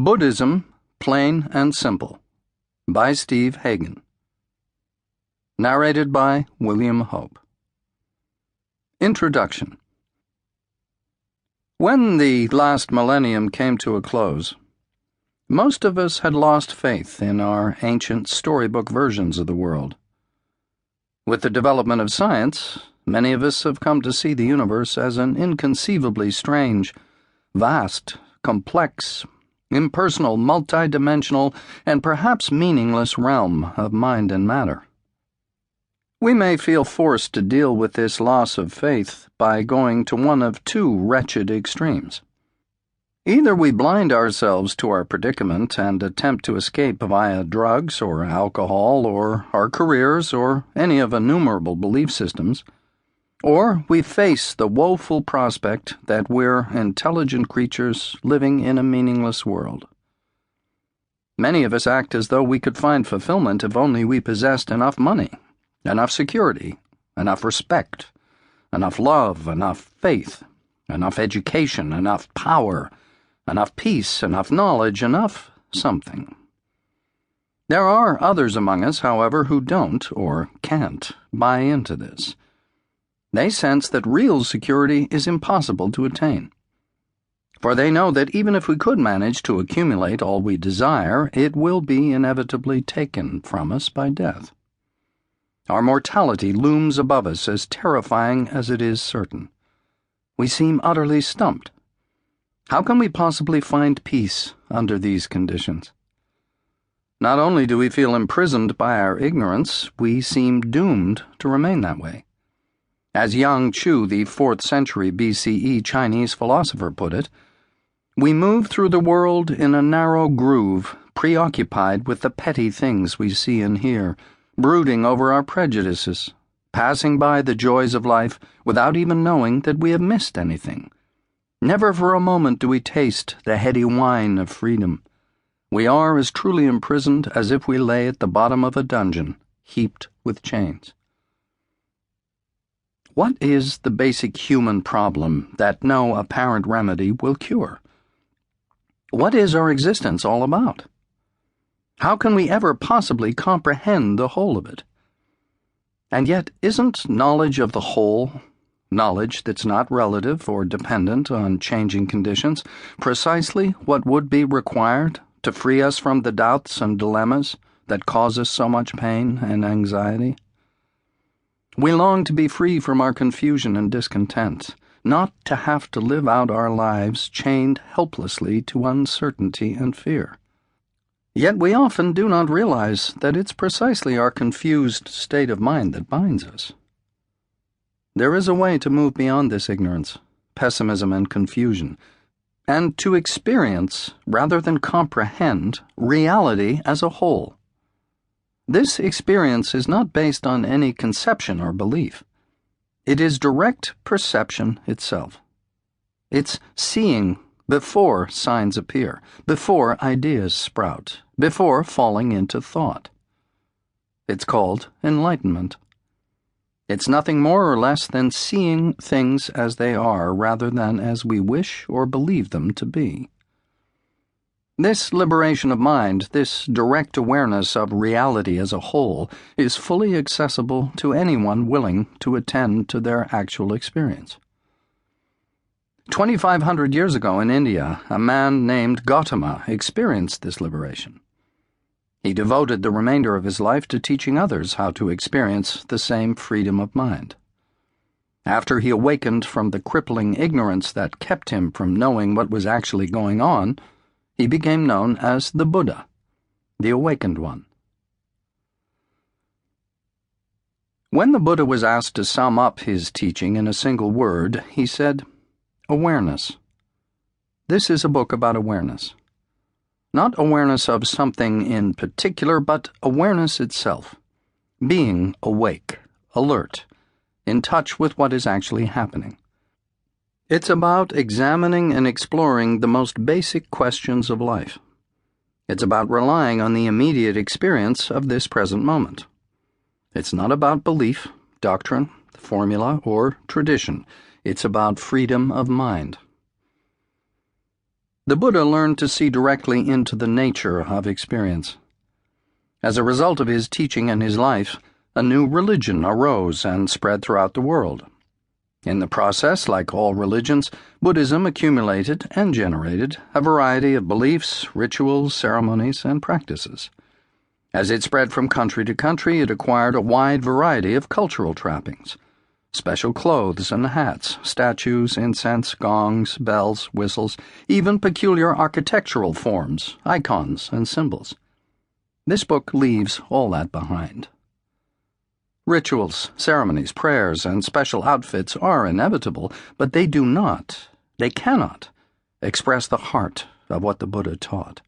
Buddhism Plain and Simple by Steve Hagen. Narrated by William Hope. Introduction. When the last millennium came to a close, most of us had lost faith in our ancient storybook versions of the world. With the development of science, many of us have come to see the universe as an inconceivably strange, vast, complex, impersonal, multidimensional, and perhaps meaningless realm of mind and matter. We may feel forced to deal with this loss of faith by going to one of two wretched extremes. Either we blind ourselves to our predicament and attempt to escape via drugs or alcohol or our careers or any of innumerable belief systems, or we face the woeful prospect that we're intelligent creatures living in a meaningless world. Many of us act as though we could find fulfillment if only we possessed enough money, enough security, enough respect, enough love, enough faith, enough education, enough power, enough peace, enough knowledge, enough something. There are others among us, however, who don't or can't buy into this. They sense that real security is impossible to attain. For they know that even if we could manage to accumulate all we desire, it will be inevitably taken from us by death. Our mortality looms above us as terrifying as it is certain. We seem utterly stumped. How can we possibly find peace under these conditions? Not only do we feel imprisoned by our ignorance, we seem doomed to remain that way. As Yang Chu, the 4th century BCE Chinese philosopher, put it, we move through the world in a narrow groove, preoccupied with the petty things we see and hear, brooding over our prejudices, passing by the joys of life without even knowing that we have missed anything. Never for a moment do we taste the heady wine of freedom. We are as truly imprisoned as if we lay at the bottom of a dungeon, heaped with chains. What is the basic human problem that no apparent remedy will cure? What is our existence all about? How can we ever possibly comprehend the whole of it? And yet, isn't knowledge of the whole, knowledge that's not relative or dependent on changing conditions, precisely what would be required to free us from the doubts and dilemmas that cause us so much pain and anxiety? We long to be free from our confusion and discontent, not to have to live out our lives chained helplessly to uncertainty and fear. Yet we often do not realize that it's precisely our confused state of mind that binds us. There is a way to move beyond this ignorance, pessimism, and confusion, and to experience, rather than comprehend, reality as a whole. This experience is not based on any conception or belief. It is direct perception itself. It's seeing before signs appear, before ideas sprout, before falling into thought. It's called enlightenment. It's nothing more or less than seeing things as they are rather than as we wish or believe them to be. This liberation of mind, this direct awareness of reality as a whole, is fully accessible to anyone willing to attend to their actual experience. 2,500 years ago in India, a man named Gautama experienced this liberation. He devoted the remainder of his life to teaching others how to experience the same freedom of mind. After he awakened from the crippling ignorance that kept him from knowing what was actually going on, he became known as the Buddha, the awakened one. When the Buddha was asked to sum up his teaching in a single word, he said, "Awareness." This is a book about awareness. Not awareness of something in particular, but awareness itself. Being awake, alert, in touch with what is actually happening. It's about examining and exploring the most basic questions of life. It's about relying on the immediate experience of this present moment. It's not about belief, doctrine, formula, or tradition. It's about freedom of mind. The Buddha learned to see directly into the nature of experience. As a result of his teaching and his life, a new religion arose and spread throughout the world. In the process, like all religions, Buddhism accumulated and generated a variety of beliefs, rituals, ceremonies, and practices. As it spread from country to country, it acquired a wide variety of cultural trappings: special clothes and hats, statues, incense, gongs, bells, whistles, even peculiar architectural forms, icons, and symbols. This book leaves all that behind. Rituals, ceremonies, prayers, and special outfits are inevitable, but they cannot express the heart of what the Buddha taught.